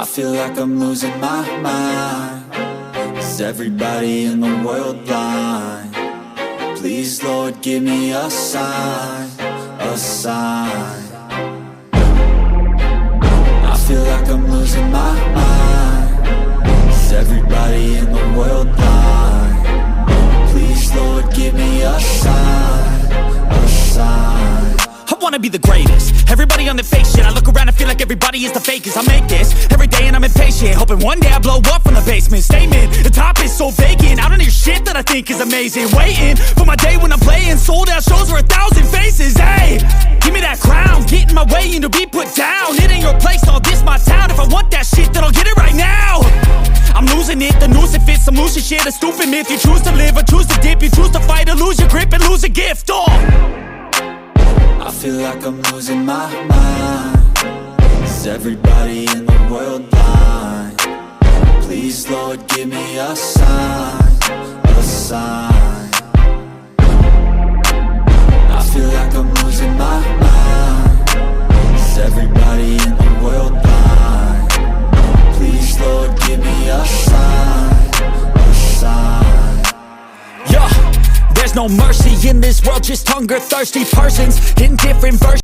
I feel like I'm losing my mind. Is everybody in the world blind? Please, Lord, give me a sign, a sign. I feel like I'm losing my mind. Is everybody in the world blind? Please, Lord, give me a sign, a sign. I wanna be the greatest. Everybody on their fake shit. I look around and feel like everybody is the fakest. I make this every day and I'm impatient, hoping one day I blow up from the basement. Statement, the top is so vacant. I don't hear shit that I think is amazing. Waiting for my day when I'm playing sold out shows for 1,000 faces. Hey, give me that crown, get in my way and to be put down. It ain't your place, all this my town. If I want that shit, then I'll get it right now. I'm losing it, the noose it fits. I'm losing shit, a stupid myth. You choose to live or choose to dip. You choose to fight or lose your grip and lose a gift. I feel like I'm losing my mind. Is everybody in the world blind? Please, Lord, give me a sign, a sign. I feel like I'm losing my mind. Is everybody in the world blind? Please, Lord, give me a sign, a sign. Yeah, there's no mercy in this world, just hunger-thirsty persons in different versions.